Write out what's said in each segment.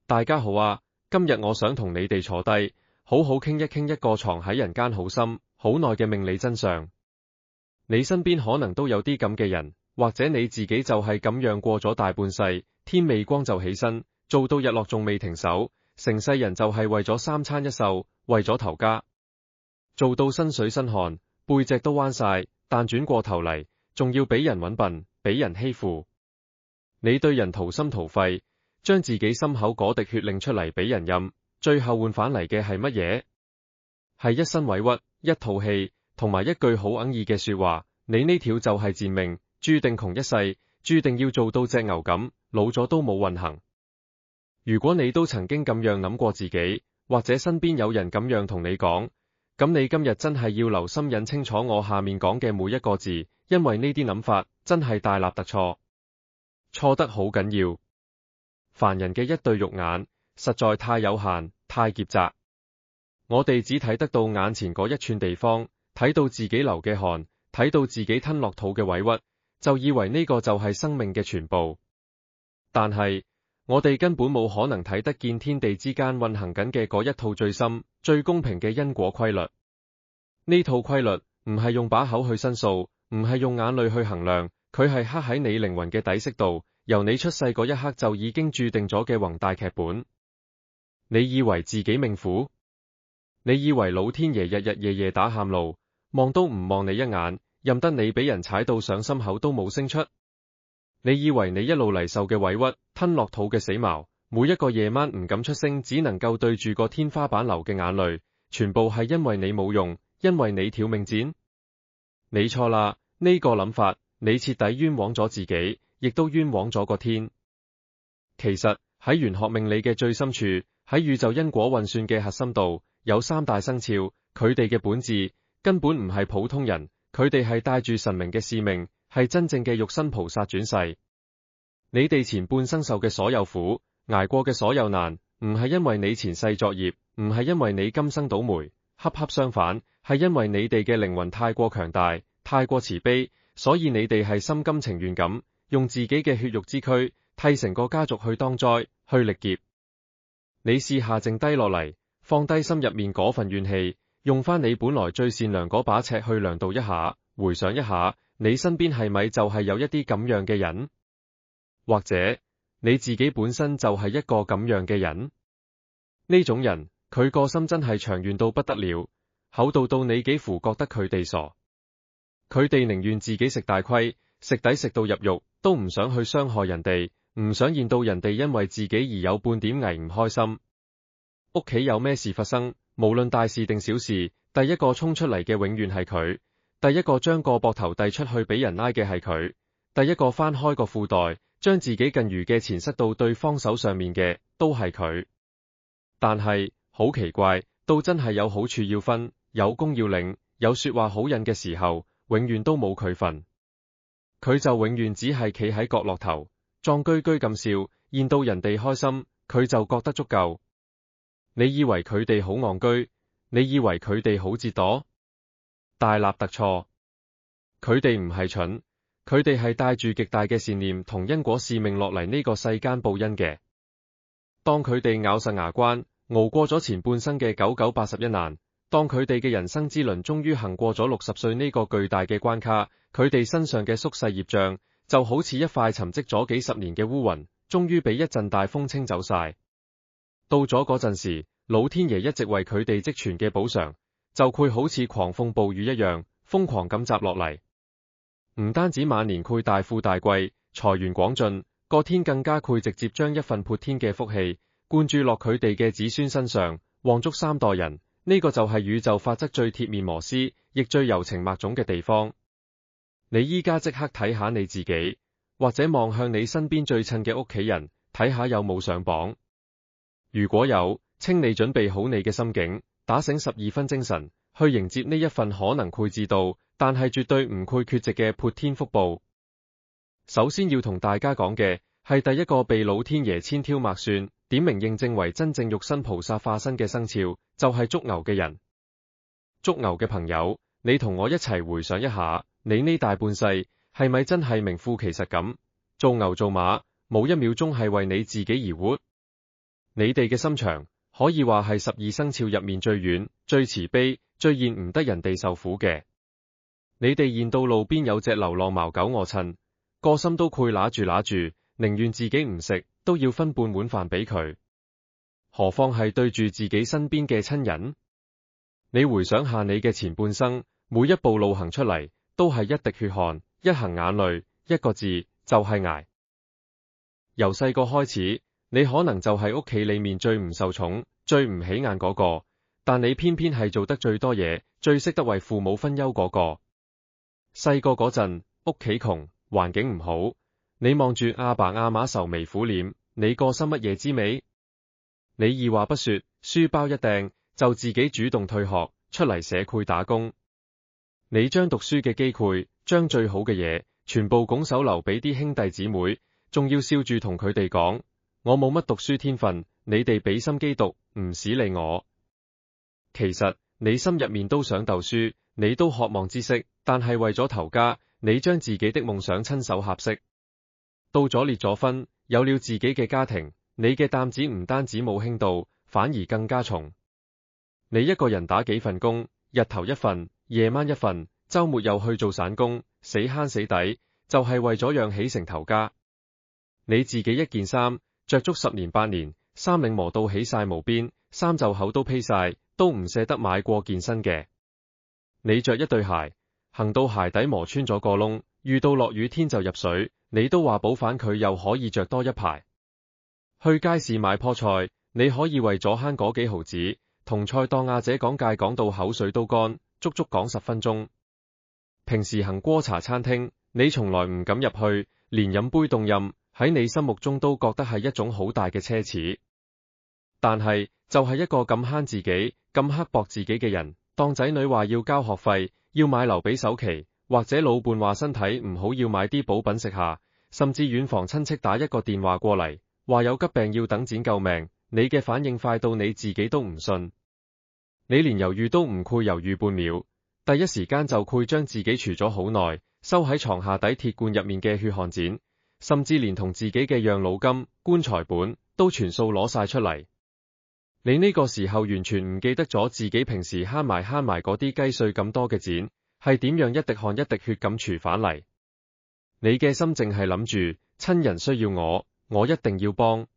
大家好啊，今日我想同你哋坐低，好好傾一傾一個藏喺人間好深、好耐嘅命理真相。你身邊可能都有啲咁嘅人，或者你自己就係咁樣過咗大半世，天未光就起身，做到日落仲未停手，成世人就係為咗三餐一宿，為咗頭家，做到身水身汗，背脊都彎晒，但轉過頭嚟，仲要俾人搵笨，俾人欺負。你對人掏心掏肺，將自己心口嗰滴血拎出嚟俾人飲，最後換返嚟嘅係乜嘢？係一身委屈，一套戲，同埋一句好哽耳嘅說話。你呢條就係賤命，注定窮一世，注定要做到隻牛咁，老咗都冇運行。如果你都曾經咁樣諗過自己，或者身邊有人咁樣同你講，咁你今日真係要留心認清楚我下面講嘅每一個字，因為呢啲諗法真係大逆特錯，錯得好緊要。凡人嘅一對肉眼實在太有限，太狹窄，我哋只睇得到眼前嗰一寸地方，睇到自己流嘅汗，睇到自己吞落肚嘅委屈，就以為呢個就係生命嘅全部。但係我哋根本冇可能睇得見天地之間運行緊嘅嗰一套最深、最公平嘅因果規律。呢套規律唔係用把口去申訴，唔係用眼淚去衡量，佢係刻喺你靈魂嘅底色度，由你出世嗰一刻就已經注定咗嘅宏大劇本。你以為自己命苦？你以為老天爺日日夜夜打喊路，望都唔望你一眼，任得你俾人踩到上心口都冇聲出？你以為你一路嚟受嘅委屈，吞落肚嘅死矛，每一個夜晚唔敢出聲，只能夠對住個天花板流嘅眼淚，全部係因為你冇用，因為你條命賤？你錯啦，呢個諗法，你徹底冤枉咗自己，亦都冤枉咗個天。其實喺玄學命理嘅最深處，喺宇宙因果運算嘅核心度，有三大生肖，佢哋嘅本質根本唔係普通人，佢哋係帶住神明嘅使命，係真正嘅肉身菩薩轉世。你哋前半生受嘅所有苦，捱過嘅所有難，唔係因為你前世作業，唔係因為你今生倒霉，恰恰相反，係因為你哋嘅靈魂太過強大，太過慈悲，所以你哋係心甘情願咁，用自己嘅血肉之軀，替成個家族去當災，去歷劫。你試下靜低落嚟，放低心入面嗰份怨氣，用翻你本來最善良嗰把尺去量度一下，回想一下，你身邊係咪就係有一啲咁樣嘅人？或者你自己本身就係一個咁樣嘅人？呢種人，佢個心真係長遠到不得了，厚道到你幾乎覺得佢哋傻。佢哋寧願自己食大虧，食抵食到入獄，都唔想去傷害人哋，唔想見到人哋因為自己而有半點危唔開心。屋企有咩事發生，無論大事定小事，第一個衝出嚟嘅永遠係佢，第一個將個膊頭遞出去俾人拉嘅係佢，第一個翻開個褲袋，將自己僅餘嘅錢塞到對方手上面嘅，都係佢。但係好奇怪，到真係有好處要分，有功要領，有說話好引嘅時候，永遠都冇佢份。佢就永遠只係企喺角落頭，壯居居咁笑，見到人哋開心，佢就覺得足夠。你以為佢哋好戇居？你以為佢哋好折墮？大逆特錯。佢哋唔係蠢，佢哋係帶住極大嘅善念同因果使命落嚟呢個世間報恩嘅。當佢哋咬實牙關，熬過咗前半生嘅9981難，當佢哋嘅人生之輪終於行過咗60歲呢個巨大嘅關卡，佢哋身上嘅宿世業障就好似一塊沉積咗幾十年嘅烏雲，終於俾一陣大風清走晒。到咗嗰陣時，老天爺一直為佢哋積存嘅補償，就會好似狂風暴雨一樣，瘋狂咁砸落嚟。唔單止晚年會大富大貴，財源廣進，個天更加會直接將一份潑天嘅福氣灌注落佢哋嘅子孫身上，旺足3代人。呢個就係宇宙法則最鐵面磨絲，亦最柔情脈種嘅地方。你依家即刻睇下你自己，或者望向你身邊最親嘅屋企人，睇下有冇上榜。如果有，請你準備好你嘅心境，打醒12分精神，去迎接呢一份可能會至到，但係絕對唔會缺席嘅潑天福報。首先要同大家講嘅係第一個被老天爺千挑萬選，點名認證為真正肉身菩薩化身嘅生肖，就係屬牛嘅人。屬牛嘅朋友，你同我一齊回想一下，你呢大半世係咪真係名副其實咁做牛做馬，冇一秒鐘係為你自己而活？你哋嘅心腸可以話係12生肖入面最軟、最慈悲、最厭唔得人哋受苦嘅。你哋見到路邊有隻流浪貓狗餓親，個心都攰揦住，寧願自己唔食，都要分半碗飯俾佢。何況係對住自己身邊嘅親人？你回想下你嘅前半生，每一步路行出嚟，都係一滴血汗，一行眼淚，一個字，就係捱。由細個開始，你可能就係屋企裏面最唔受寵、最唔起眼嗰個，但你偏偏係做得最多嘢、最識得為父母分憂嗰個。細個嗰陣，屋企窮，環境唔好，你望住阿爸阿媽愁眉苦臉，你個心乜嘢滋味？你二話不說，書包一掟，就自己主動退學，出嚟社會打工。你將讀書嘅機會，將最好嘅嘢，全部拱手留俾啲兄弟姊妹，仲要笑住同佢哋講：我冇乜讀書天分，你哋俾心機讀，唔使理我。其實你心入面都想鬥書，你都渴望知識，但係為咗頭家，你將自己的夢想親手合適。到咗結咗婚，有了自己嘅家庭，你嘅擔子唔單止冇輕到，反而更加重。你一個人打幾份工，日頭一份，夜晚一份，周末又去做散工，死慳死抵，就係為咗養起成頭家。你自己一件衫着足10年8年，衫領磨到起晒毛邊，衫袖口都披晒，都唔捨得買過件新嘅。你着一對鞋，行到鞋底磨穿咗個窿，遇到落雨天就入水，你都話補返佢又可以着多一排。去街市買棵菜，你可以為咗慳嗰幾毫子，同菜檔阿姐講價講到口水都乾，足足講10分鐘。平時行過茶餐廳，你從來唔敢入去，連飲杯凍飲，喺你心目中都覺得係一種好大嘅奢侈。但係就係一個咁慳自己、咁刻薄自己嘅人，當仔女話要交學費，要買留俾首期，或者老伴話身體唔好要買啲補品食下，甚至遠房親戚打一個電話過嚟，話有急病要等錢救命，你嘅反應快到你自己都唔信。你連猶豫都唔會猶豫半秒，第一時間就會將自己儲咗好耐，收喺床下底鐵罐入面嘅血汗錢，甚至連同自己嘅養老金、棺材本都全數攞晒出嚟。你呢個時候完全唔記得咗自己平時慳埋嗰啲雞碎咁多嘅錢，係點樣一滴汗一滴血咁儲返嚟。你嘅心淨係諗住親人需要我一定要幫。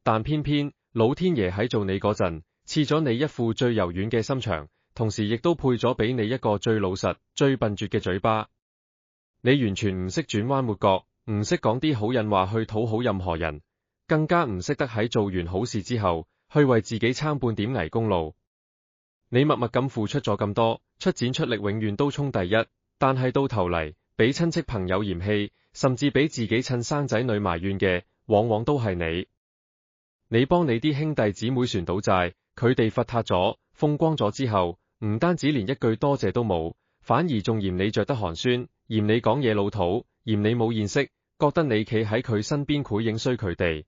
但偏偏老天爺喺做你嗰陣，賜咗你一副最柔軟嘅心腸，同時亦都配咗俾你一個最老實、最笨拙嘅嘴巴。你完全唔識轉彎抹角，唔識講啲好人話去討好任何人，更加唔識得喺做完好事之後，去為自己撐半點危功勞。你默默咁付出咗咁多，出錢出力永遠都衝第一，但係到頭嚟，俾親戚朋友嫌棄，甚至俾自己親生仔女埋怨嘅，往往都係你。你幫你啲兄弟姊妹船倒債，佢哋罰撻咗，風光咗之後，唔單止連一句多謝都冇，反而仲嫌你着得寒酸，嫌你講嘢老土，嫌你冇見識，覺得你企喺佢身邊佢影衰佢哋。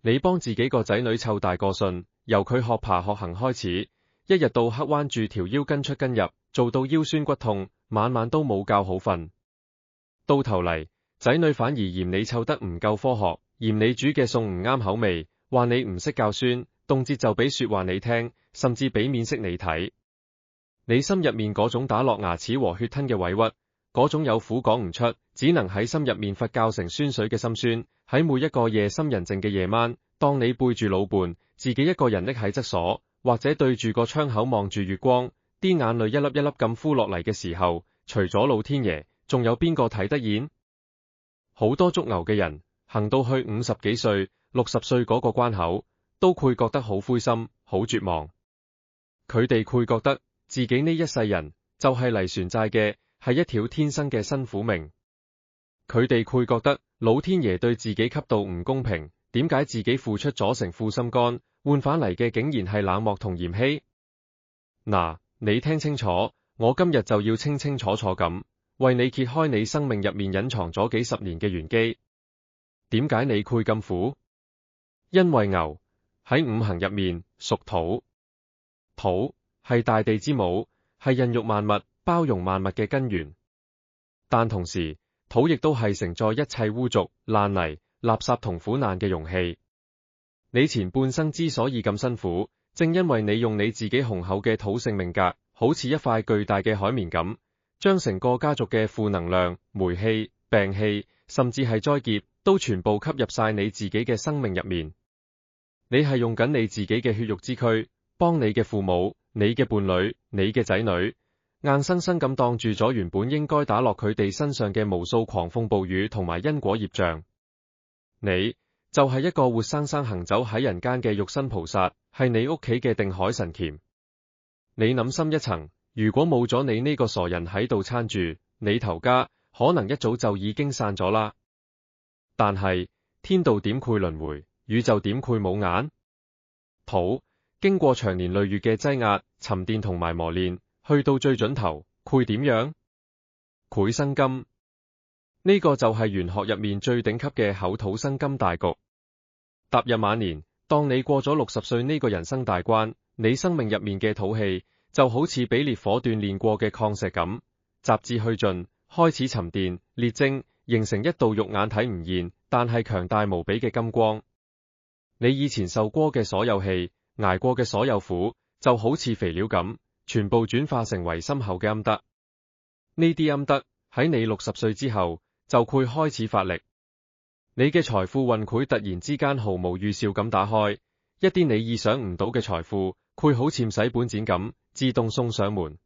你幫自己個仔女湊大個信，由佢學爬學行開始，一日到黑彎住條腰跟出跟入，做到腰酸骨痛，晚晚都冇覺好瞓。到頭嚟，仔女反而嫌你湊得唔夠科學，嫌你煮嘅餸唔啱口味，話你唔識教孫，動輒就俾說話你聽，甚至俾面色你睇。你心入面嗰種打落牙齒和血吞嘅委屈，嗰種有苦講唔出，只能喺心入面發酵成酸水嘅心酸，喺每一個夜深人靜嘅夜晚，當你背住老伴，自己一個人匿喺側所，或者對住個窗口望住月光，啲眼淚一粒一粒咁敷落嚟嘅時候，除咗老天爺，仲有邊個睇得見？好多捉牛嘅人，行到去50幾歲、60歲嗰個關口，都會覺得好灰心、好絕望。佢哋會覺得自己呢一世人就係嚟船債嘅，係一條天生嘅辛苦命。佢哋會覺得老天爺對自己級度唔公平，點解自己付出咗成副心肝，換返嚟嘅竟然係冷漠同嫌棄？嗱，你聽清楚，我今日就要清清楚楚咁，為你揭開你生命入面隱藏咗幾十年嘅玄機。點解你會咁苦？因為牛喺五行入面屬土，土係大地之母，係孕育萬物、包容萬物嘅根源。但同時，土亦都係承載一切污濁、爛泥、垃圾同苦難嘅容器。你前半生之所以咁辛苦，正因為你用你自己雄厚嘅土性命格，好似一塊巨大嘅海綿咁，將成個家族嘅負能量、霉氣、病氣，甚至係災劫，都全部吸入晒你自己嘅生命入面。你係用緊你自己嘅血肉之軀，幫你嘅父母、你嘅伴侶、你嘅仔女，硬生生咁擋住咗原本應該打落佢哋身上嘅無數狂風暴雨同埋因果業障。你就係一個活生生行走喺人間嘅肉身菩薩，係你屋企嘅定海神鉗。你諗深一層，如果冇咗你呢個傻人喺度撐住，你頭家可能一早就已經散咗啦。但係天道點繪輪迴，宇宙點繪冇眼？土經過長年累月嘅擠壓、沉澱同埋磨練，去到最盡頭，繪點樣？繪生金。呢個就係玄學入面最頂級嘅口土生金大局。踏入晚年，當你過咗60歲呢個人生大關，你生命入面嘅土氣就好似俾烈火鍛煉過嘅礦石咁，雜質去盡，開始沉澱、烈晶，形成一道肉眼睇唔見，但係強大無比嘅金光。你以前受過嘅所有氣，捱過嘅所有苦，就好似肥料咁，全部轉化成為深厚嘅陰德。呢啲陰德喺你60歲之後，就會開始發力，你嘅財富運會突然之間毫無預兆咁打開，一啲你意想唔到嘅財富，會好似洗本錢咁自動送上門。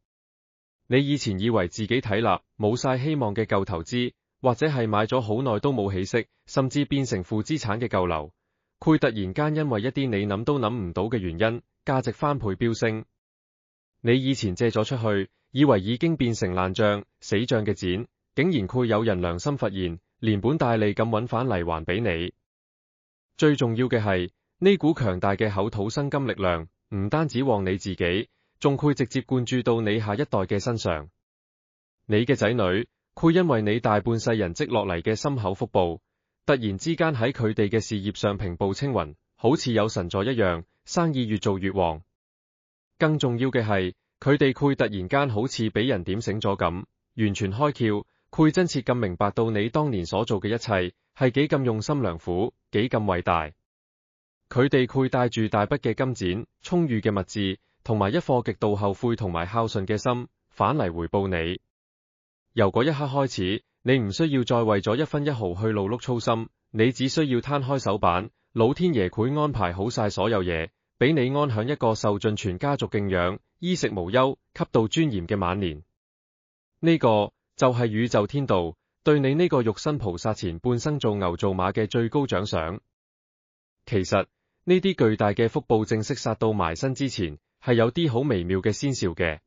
你以前以為自己睇立冇晒希望嘅舊投資，或者係買咗好耐都冇起色，甚至變成負資產嘅舊樓，會突然間因為一啲你諗都諗唔到嘅原因，價值翻倍飆升。你以前借咗出去，以為已經變成爛賬、死賬嘅錢，竟然會有人良心發現，連本帶利咁搵返嚟還俾你。最重要嘅係，呢股強大嘅口土生金力量，唔單止旺你自己，仲會直接灌注到你下一代嘅身上。你嘅仔女會因為你大半世人積落嚟嘅深厚福報，突然之間喺佢哋嘅事業上平步青雲，好似有神助一樣，生意越做越旺。更重要嘅係，佢哋會突然間好似俾人點醒咗咁，完全開竅。會真切咁明白到你當年所做嘅一切係幾咁用心良苦，幾咁偉大。佢哋會帶住大筆嘅金錢、充裕嘅物質，同埋一顆極度後悔同埋孝順嘅心，返嚟回報你。由嗰一刻開始，你唔需要再為咗一分一毫去勞碌操心，你只需要攤開手板，老天爺會安排好晒所有嘢，俾你安享一個受盡全家族敬仰、衣食無憂、給到尊嚴嘅晚年。呢個就係宇宙天道對你呢個肉身菩薩前半生做牛做馬嘅最高獎賞。其實呢啲巨大嘅福報正式殺到埋身之前，係有啲好微妙嘅先兆嘅。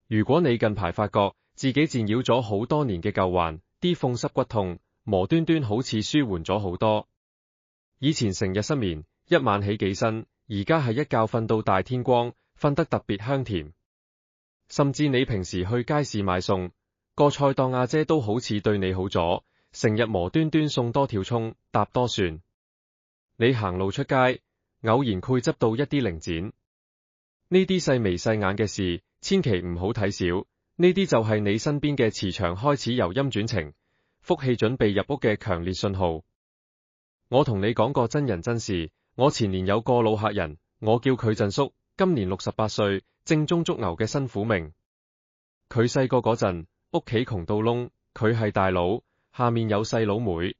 如果你近排發覺自己纏繞咗好多年嘅舊患，啲風濕骨痛，無端端好似舒緩咗好多。以前成日失眠，一晚起幾身，而家係一覺瞓到大天光，瞓得特別香甜。甚至你平時去街市買餸，個菜檔阿姐都好似對你好咗，成日無端端送多條蔥，搭多蒜。你行路出街，偶然會執到一啲零錢。呢啲細眉細眼嘅事，千祈唔好睇小。呢啲就係你身邊嘅磁場開始由陰轉晴，福氣準備入屋嘅強烈信號。我同你講個真人真事，我前年有個老客人，我叫佢振叔，今年68歲，正宗捉牛嘅辛苦命。佢細個嗰陣，屋企窮到窿，佢係大佬，下面有細佬妹。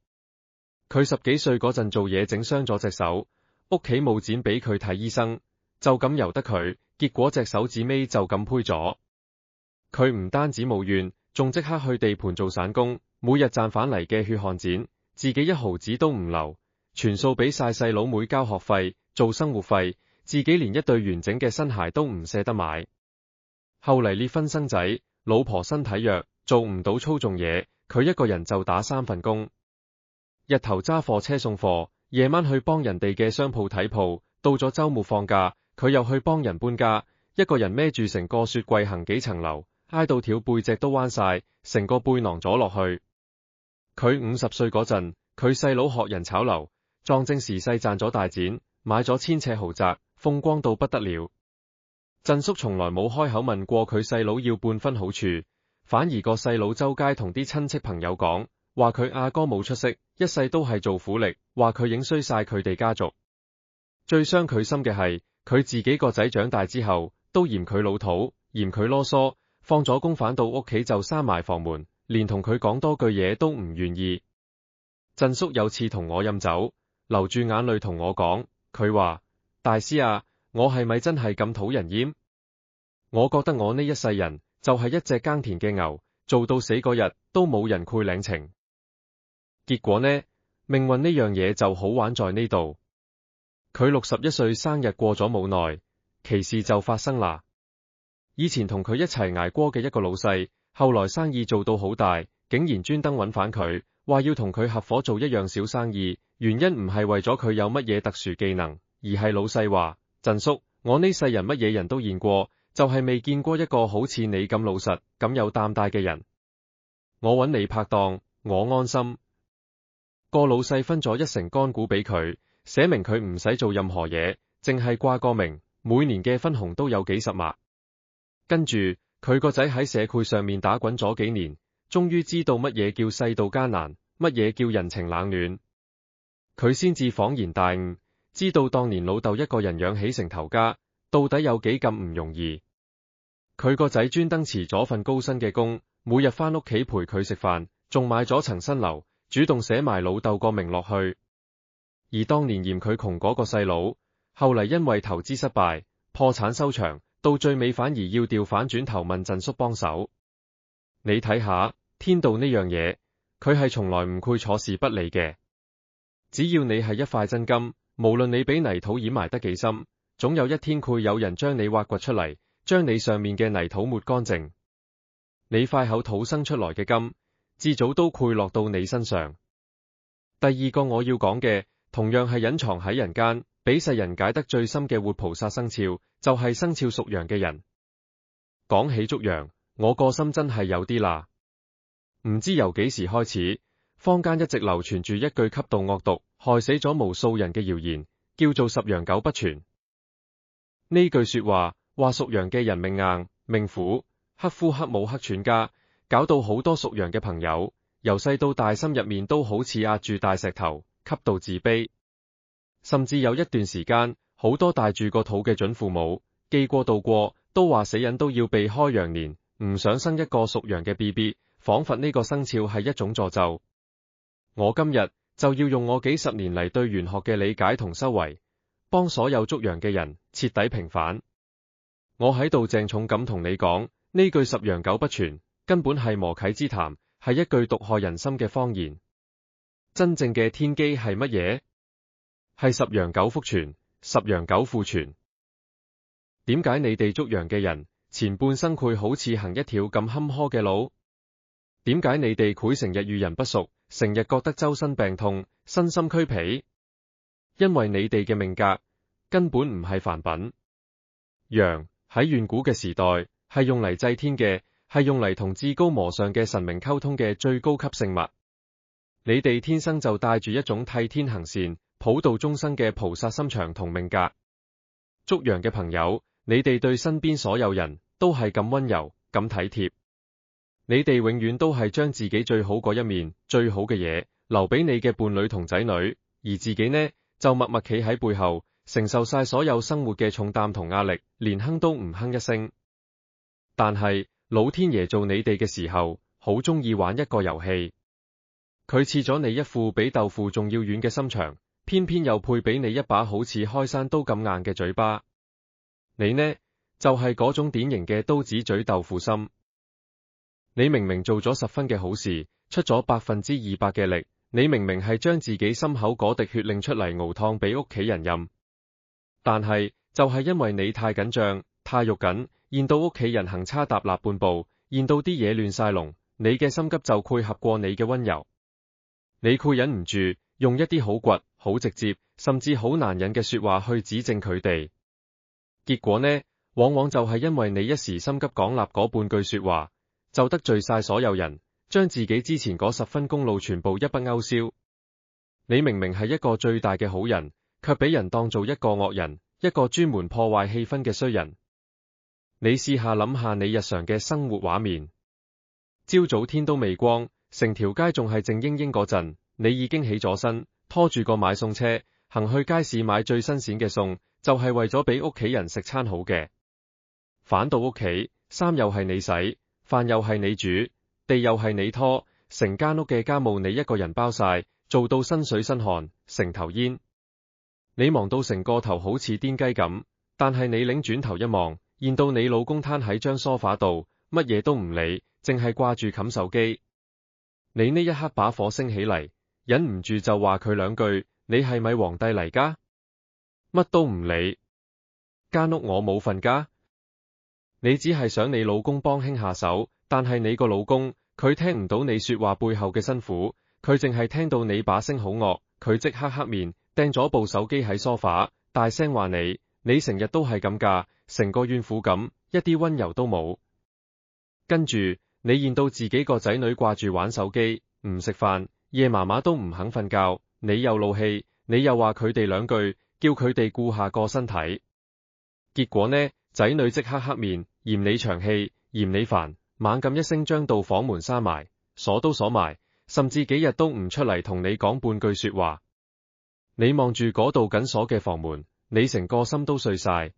佢10幾歲嗰陣做嘢整傷咗隻手，屋企冇錢俾佢睇醫生，就咁由得佢，結果隻手指尾就咁胚咗。佢唔單止冇怨，仲即刻去地盤做散工，每日賺返嚟嘅血汗錢，自己一毫子都唔留，全數俾晒細佬妹交學費、做生活費，自己連一對完整嘅新鞋都唔捨得買。後嚟離婚生仔，老婆身體弱，做唔到粗重嘢，佢一個人就打3份工，日頭揸貨車送貨，夜晚去幫人哋嘅商鋪睇鋪，到咗週末放假，佢又去幫人搬家，一個人孭住成個雪櫃行幾層樓，挨到條背脊都彎晒，成個背囊咗落去。佢50歲嗰陣，佢細佬學人炒樓，撞正時勢賺咗大錢，買咗1000尺豪宅，風光到不得了。振叔從來冇開口問過佢細佬要半分好處，反而個細佬周街同啲親戚朋友講，話佢阿哥冇出息，一世都係做苦力，話佢影衰晒佢哋家族。最傷佢心嘅係，佢自己個仔長大之後，都嫌佢老土，嫌佢囉嗦，放咗工返到屋企就閂埋房門，連同佢講多句嘢都唔願意。振叔有次同我飲酒，流住眼淚同我講，佢話：大師啊，我係咪真係咁討人厭？我覺得我呢一世人就係一隻耕田嘅牛，做到死嗰日都冇人饋領情。結果呢，命運呢樣嘢就好玩在呢度。佢61歲生日過咗冇耐，奇事就發生啦。以前同佢一齊捱過嘅一個老細，後來生意做到好大，竟然專登揾返佢，話要同佢合夥做一樣小生意。原因唔係為咗佢有乜嘢特殊技能，而係老細話：振叔，我呢世人乜嘢人都見過，就係未見過一個好似你咁老實、咁有擔帶嘅人。我揾你拍檔，我安心。個老細分咗1成乾股俾佢，寫明佢唔使做任何嘢，淨係掛個名，每年嘅分紅都有幾十萬。跟住佢個仔喺社會上面打滾咗幾年，終於知道乜嘢叫世道艱難，乜嘢叫人情冷暖。佢先至恍然大悟，知道當年老豆一個人養起成頭家，到底有幾咁唔容易。佢個仔專登辭咗份高薪嘅工，每日返屋企陪佢食飯，仲買咗層新樓，主動寫埋老豆個名落去。而當年嫌佢窮嗰個細佬，後嚟因為投資失敗，破產收場，到最尾反而要調返轉頭問振叔幫手。你睇下，天道呢樣嘢，佢係從來唔會坐視不理嘅。只要你係一塊真金，無論你俾泥土掩埋得幾深，總有一天會有人將你挖掘出嚟，將你上面嘅泥土抹乾淨。你塊口土生出來嘅金，至早都會落到你身上。第二個我要講嘅，同樣係隱藏喺人間，俾世人解得最深嘅活菩薩生肖，就係生肖屬羊嘅人。講起屬羊，我個心真係有啲辣。唔知由幾時開始，坊間一直流傳住一句吸毒惡毒，害死咗無數人嘅謠言，叫做十羊九不全。呢句說話話屬羊嘅人命硬、命苦，克夫克母克全家，搞到好多屬羊嘅朋友，由細到大心入面都好似壓住大石頭，吸到自卑。甚至有一段時間，好多帶住個肚嘅準父母，記過道過，都話死人都要避開羊年，唔想生一個屬羊嘅 BB， 仿佛呢個生肖係一種詛咒。我今日就要用我幾十年嚟對玄學嘅理解同修為，幫所有屬羊嘅人徹底平反。我喺度鄭重咁同你講，呢句十羊九不全根本係磨啟之談，係一句毒害人心嘅謊言。真正嘅天機係乜嘢？係十羊九福全，十羊九富全。點解你哋屬羊嘅人前半生會好似行一條咁坎坷嘅路？點解你哋會成日與人不淑，成日覺得周身病痛，身心俱疲？因為你哋嘅命格根本唔係凡品。羊喺遠古嘅時代係用嚟祭天嘅，係用嚟同至高無上嘅神明溝通嘅最高級聖物。你哋天生就帶住一種替天行善、普度眾生嘅菩薩心腸同命格。屬羊嘅朋友，你哋對身邊所有人都係咁溫柔、咁體貼。你哋永遠都係將自己最好嗰一面、最好嘅嘢留俾你嘅伴侶同仔女，而自己呢就默默企喺背後，承受晒所有生活嘅重擔同壓力，連哼都唔哼一聲。但係老天爺做你哋嘅時候，好中意玩一個遊戲。佢賜咗你一副比豆腐仲要軟嘅心腸，偏偏又配俾你一把好似開山刀咁硬嘅嘴巴。你呢就係嗰種典型嘅刀子嘴豆腐心。你明明做咗10分嘅好事，出咗200%嘅力，你明明係將自己心口嗰滴血令出嚟熬湯俾屋企人飲，但係就係因為你太緊張、太肉緊，現到屋企人行差踏立半步，現到啲嘢亂晒龍，你嘅心急就配合過你嘅溫柔，你會忍唔住用一啲好倔、好直接，甚至好難忍嘅說話去指正佢哋。結果呢，往往就係因為你一時心急講立嗰半句說話，就得罪晒所有人，將自己之前嗰10分功勞全部一筆勾銷。你明明係一個最大嘅好人，卻俾人當做一個惡人，一個專門破壞氣氛嘅衰人。你試下諗下你日常嘅生活畫面，朝早天都未光，成條街仲係靜英英嗰陣，你已經起咗身，拖住個買餸車，行去街市買最新鮮嘅餸，就係為咗俾屋企人食餐好嘅。返到屋企，衫又係你洗，飯又係你煮，地又係你拖，成間屋嘅家務你一個人包晒，做到身水身汗，成頭煙。你忙到成個頭好似癲雞咁，但係你擰轉頭一望，見到你老公攤喺張梳化度，乜嘢都唔理，淨係掛住冚手機。你呢一刻把火升起嚟，忍唔住就話佢兩句：你係咪皇帝嚟㗎？乜都唔理，間屋我冇份㗎。你只係想你老公幫輕下手，但係你個老公，佢聽唔到你說話背後嘅辛苦，佢淨係聽到你把聲好惡，佢即刻黑面，掟咗部手機喺梳化，大聲話你成日都係咁㗎，成個怨婦咁，一啲溫柔都冇。跟住你見到自己個仔女掛住玩手機，唔食飯，夜麻麻都唔肯瞓覺，你又怒氣，你又話佢哋兩句，叫佢哋顧下個身體。結果呢，仔女即刻黑面，嫌你長氣，嫌你煩，猛咁一聲將道房門閂埋，鎖都鎖埋，甚至幾日都唔出嚟同你講半句說話。你望住嗰道緊鎖嘅房門，你成個心都碎晒。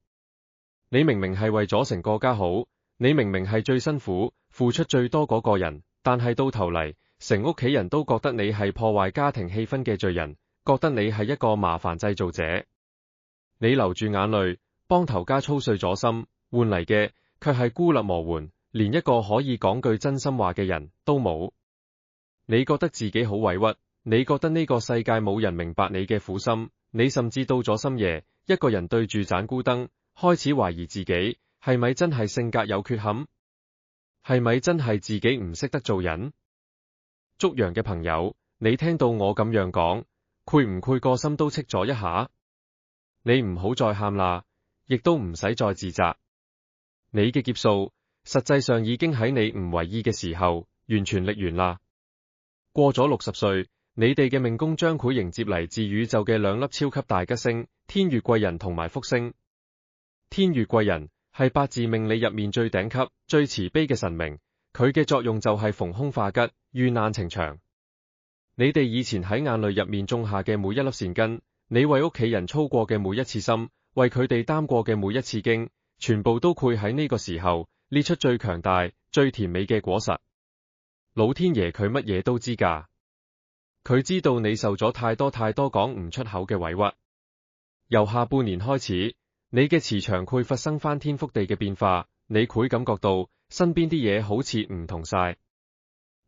你明明係為咗成個家好，你明明係最辛苦、付出最多嗰個人，但係到頭嚟，成屋企人都覺得你係破壞家庭氣氛嘅罪人，覺得你係一個麻煩製造者。你流住眼淚，幫頭家操碎咗心，換嚟嘅卻係孤立無援，連一個可以講句真心話嘅人都冇。你覺得自己好委屈，你覺得呢個世界冇人明白你嘅苦心，你甚至到咗深夜，一個人對住盞孤燈，開始懷疑自己係咪真係性格有缺陷，係咪真係自己唔識得做人？祝陽嘅朋友，你聽到我咁樣講，攰唔攰個心都戚咗一下？你唔好再喊啦，亦都唔使再自責。你嘅劫數，實際上已經喺你唔為意嘅時候，完全歷完啦。過咗60歲，你哋嘅命宮將會迎接嚟自宇宙嘅兩粒超級大吉星，天月貴人同埋福星。天月貴人係八字命理入面最頂級、最慈悲嘅神明，佢嘅作用就係逢凶化吉、遇難呈祥。你哋以前喺眼淚入面種下嘅每一粒善根，你為屋企人操過嘅每一次心，為佢哋擔過嘅每一次經，全部都會喺呢個時候列出最強大、最甜美嘅果實。老天爺佢乜嘢都知㗎，佢知道你受咗太多講唔出口嘅委屈。由下半年開始，你嘅磁場會發生翻天覆地嘅變化，你會感覺到身邊啲嘢好似唔同晒。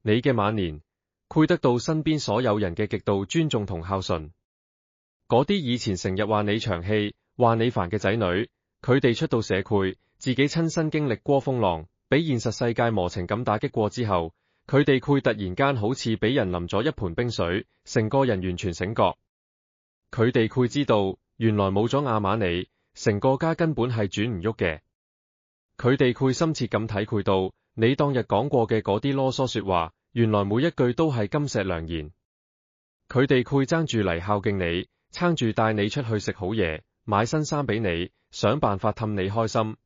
你嘅晚年會得到身邊所有人嘅極度尊重同孝順。嗰啲以前成日話你長氣、話你煩嘅仔女，佢哋出到社會，自己親身經歷過風浪，俾現實世界磨情咁打擊過之後，佢哋會突然間好似俾人淋咗一盆冰水，成個人完全醒覺。佢哋會知道，原來冇咗亞瑪尼，成個家根本係轉唔喐嘅。佢哋會深切咁體會到，你當日講過嘅嗰啲囉嗦說話，原來每一句都係金石良言。佢哋會爭住嚟孝敬你，撐住帶你出去食好嘢，買新衫俾你，想辦法氹你開心。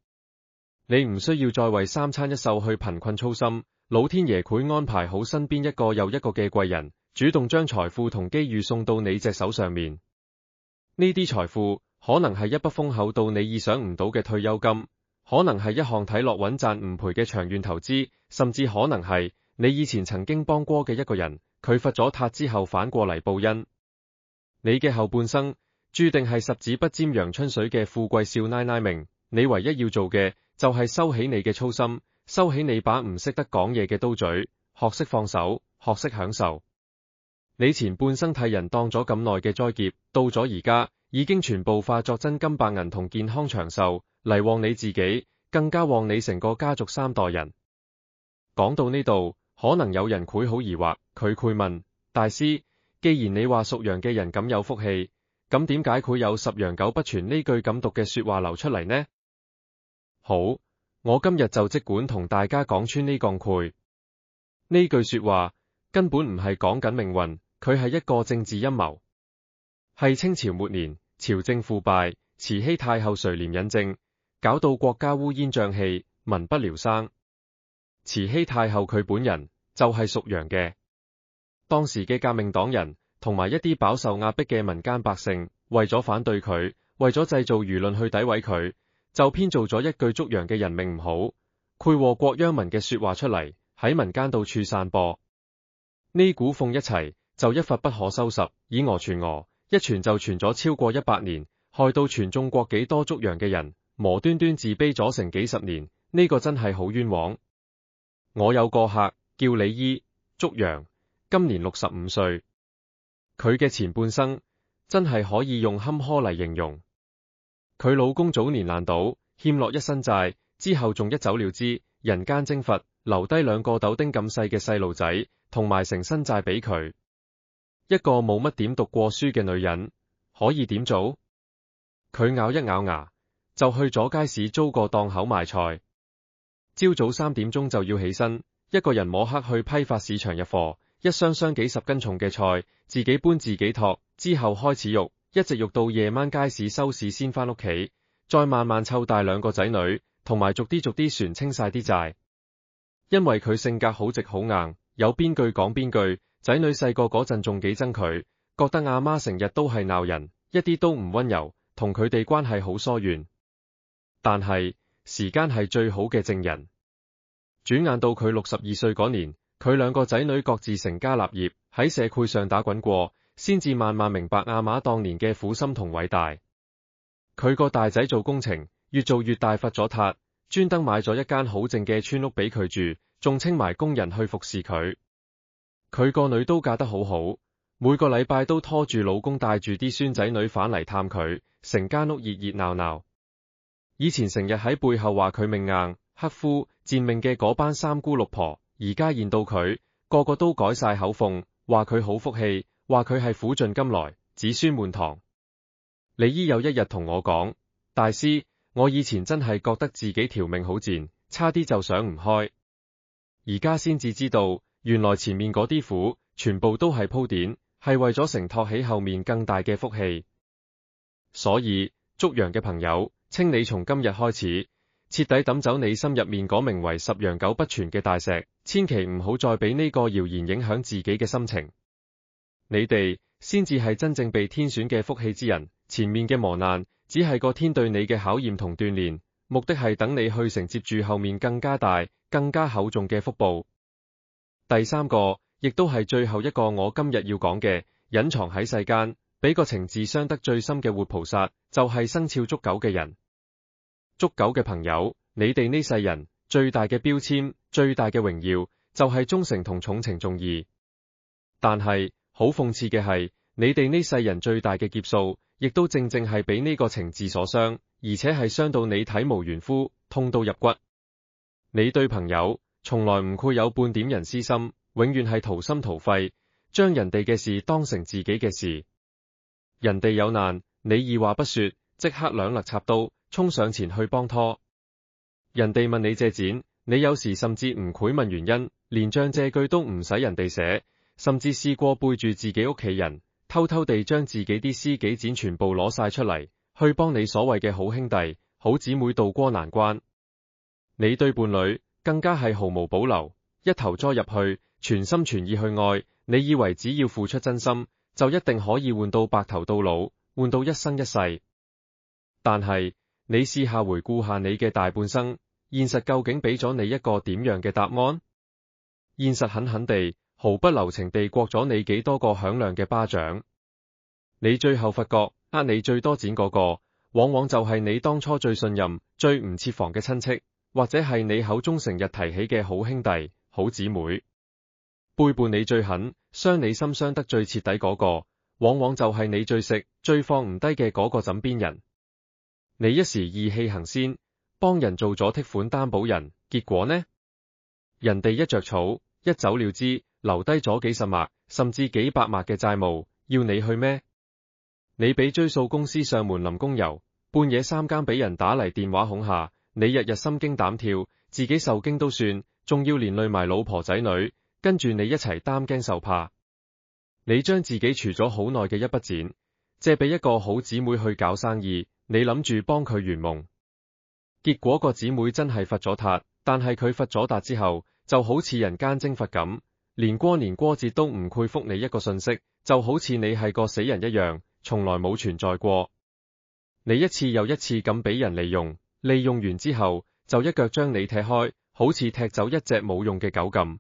你唔需要再為三餐一宿去貧困操心，老天爺會安排好身邊一個又一個嘅貴人，主動將財富同機遇送到你隻手上面。呢啲財富可能係一筆豐厚到你意想唔到嘅退休金，可能係一項睇落穩賺唔賠嘅長遠投資，甚至可能係你以前曾經幫過嘅一個人，佢發咗撻之後反過嚟報恩。你嘅後半生注定係十指不沾陽春水嘅富貴少奶奶命，你唯一要做嘅就係收起你嘅粗心，收起你把唔識得講嘢嘅刀嘴，學識放手，學識享受。你前半生替人當咗咁耐嘅災劫，到咗而家已經全部化作真金白銀同健康長壽嚟旺你自己，更加旺你成個家族3代人。講到呢度，可能有人會好疑惑，佢會問大師，既然你話屬羊嘅人咁有福氣，咁點解佢有十羊九不全呢句咁毒嘅說話流出嚟呢？好，我今日就即管同大家講穿呢槓攰。呢句說話根本唔係講緊命運，佢係一個政治陰謀。係清朝末年，朝政腐敗，慈禧太后垂簾引政，搞到國家烏煙瘴氣，民不聊生。慈禧太后佢本人就係屬羊嘅。當時嘅革命黨人同埋一啲飽受壓迫嘅民間百姓，為咗反對佢，為咗製造輿論去詆毀佢，就編造咗一句祝融嘅人命唔好，賄禍國殃民嘅說話出嚟，喺民間到處散播。呢股風一齊，就一發不可收拾，以訛傳訛，一傳就傳咗超過100年，害到全中國幾多祝融嘅人無端端自卑咗成幾十年，呢個真係好冤枉。我有個客叫李姨，祝融，今年65歲，佢嘅前半生真係可以用坎坷嚟形容。佢老公早年爛賭，欠落一身債，之後仲一走了之，人間蒸發，留低2個豆丁咁細嘅細路仔，同埋成身債俾佢。一個冇乜點讀過書嘅女人，可以點做？佢咬一咬牙，就去咗街市租個檔口賣菜。朝早3點鐘就要起身，一個人摸黑去批發市場入貨，一箱箱幾十斤重嘅菜，自己搬自己托，之後開始育，一直育到夜晚街市收市先返屋企，再慢慢湊大2個仔女，同埋逐啲船清晒啲債。因為佢性格好直好硬，有邊句講邊句，仔女細個嗰陣仲幾憎佢，覺得阿媽成日都係鬧人，一啲都唔溫柔，同佢哋關係好疏遠。但係時間係最好嘅證人，轉眼到佢62歲嗰年，佢2個仔女各自成家立業，喺社會上打滾過，先至慢慢明白阿媽當年嘅苦心同偉大。佢個大仔做工程，越做越大發咗達，專登買咗一間好靜嘅村屋俾佢住，仲請埋工人去服侍佢。佢個女都嫁得好好，每個禮拜都拖住老公帶住啲孫仔女返嚟探佢，成間屋熱熱鬧鬧。以前成日喺背後話佢命硬、克夫、賤命嘅嗰班三姑六婆，而家見到佢，個個都改晒口風，話佢好福氣，話佢係苦盡甘來，子孫滿堂。李姨有一日同我講：大師，我以前真係覺得自己條命好賤，差啲就想唔開，而家先至知道，原來前面嗰啲苦，全部都係鋪墊，係為咗承托起後面更大嘅福氣。所以，祝融嘅朋友，請你從今日開始，徹底抌走你心入面嗰名為10陽9不全嘅大石，千祈唔好再俾呢個謠言影響自己嘅心情。你哋先至係真正被天選嘅福氣之人，前面嘅磨難只係個天對你嘅考驗同鍛煉，目的係等你去承接住後面更加大、更加厚重嘅福報。第3個，亦都係最後一個我今日要講嘅，隱藏喺世間，俾個情字傷得最深嘅活菩薩，就係生肖祝狗嘅人。祝狗嘅朋友，你哋呢世人最大嘅標籤、最大嘅榮耀，就係忠誠同重情重義。但係好諷刺嘅係，你哋呢世人最大嘅劫數，亦都正正係俾呢個情字所傷，而且係傷到你體無完膚，痛到入骨。你對朋友從來唔會有半點人私心，永遠係掏心掏肺，將人哋嘅事當成自己嘅事。人哋有難，你二話不說，即刻兩肋插刀，衝上前去幫拖。人哋問你借錢，你有時甚至唔會問原因，連張借據都唔使人哋寫，甚至試過背住自己屋企人，偷偷地將自己啲私己錢全部攞晒出嚟，去幫你所謂嘅好兄弟、好姊妹渡過難關。你對伴侶更加係毫無保留，一頭栽入去，全心全意去愛。你以為只要付出真心，就一定可以換到白頭到老，換到一生一世。但係你試下回顧下你嘅大半生，現實究竟俾咗你一個點樣嘅答案？現實狠狠地、毫不留情地割咗你幾多個響亮嘅巴掌。你最後發覺，你最多錢嗰個，往往就係你當初最信任、最唔設防嘅親戚，或者係你口中成日提起嘅好兄弟、好姊妹。背叛你最狠、傷你心傷得最徹底嗰個，往往就係你最食、最放唔低嘅嗰個枕邊人。你一時意氣行先，幫人做咗剔款擔保人，結果呢？人哋一着草，一走了之，留低咗幾十萬，甚至幾百萬嘅債務，要你去咩？你俾追數公司上門淋工油，半夜3更俾人打嚟電話恐嚇，你日日心驚膽跳，自己受驚都算，仲要連累埋老婆仔女，跟住你一齊擔驚受怕。你將自己儲咗好耐嘅一筆錢，借俾一個好姊妹去搞生意，你諗住幫佢圓夢，結果個姊妹真係發咗達，但係佢發咗達之後，就好似人間蒸發咁，連過年過節都唔會覆你一個信息，就好似你係個死人一樣，從來冇存在過。你一次又一次咁俾人利用，利用完之後就一腳將你踢開，好似踢走一隻冇用嘅狗咁。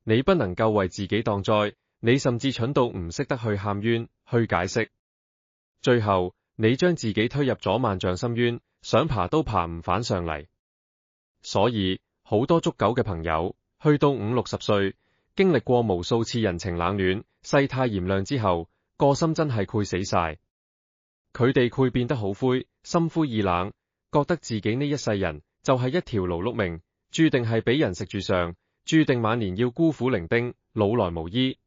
你不能夠為自己當災，你甚至蠢到唔識得去喊冤，去解釋。最後，你將自己推入咗萬丈深淵，想爬都爬唔返上嚟。所以，好多捉狗嘅朋友，去到50、60歲，經歷過無數次人情冷暖、世態炎涼之後，個心真係攰死晒。佢哋攰變得好灰，心灰意冷，覺得自己呢一世人就係一條勞碌命，注定係俾人食住上，注定晚年要孤苦伶仃，老來無依。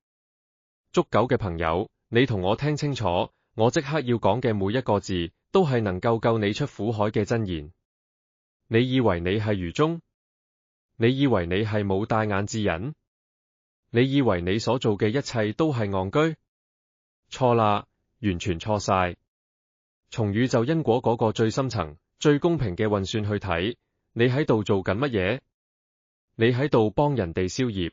捉狗嘅朋友，你同我聽清楚，我即刻要講嘅每一個字，都係能夠救你出苦海嘅真言。你以為你係愚忠？你以為你係冇大眼智人？你以為你所做嘅一切都係戇居？錯啦，完全錯晒。從宇宙因果嗰個最深層、最公平嘅運算去睇，你喺度做緊乜嘢？你喺度幫人哋消業。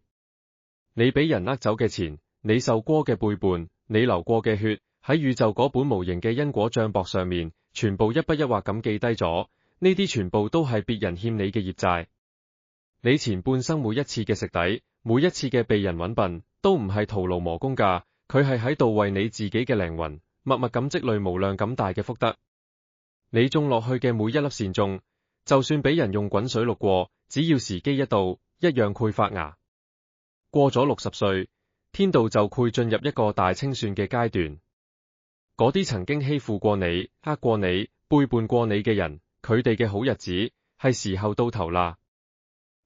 你俾人呃走嘅錢，你受過嘅背叛，你流過嘅血，喺宇宙嗰本無形嘅因果賬簿上面，全部一筆一畫咁記低咗。呢啲全部都係別人欠你嘅業債。你前半生每一次嘅食底，每一次嘅被人搵笨，都唔係徒勞磨功㗎，佢係喺度為你自己嘅靈魂默默咁積累無量咁大嘅福德。你種落去嘅每一粒善種，就算俾人用滾水淥過，只要時機一到，一樣會發芽。過咗60歲，天道就會進入一個大清算嘅階段。嗰啲曾經欺負過你、呃過你、背叛過你嘅人，佢哋嘅好日子係時候到頭啦。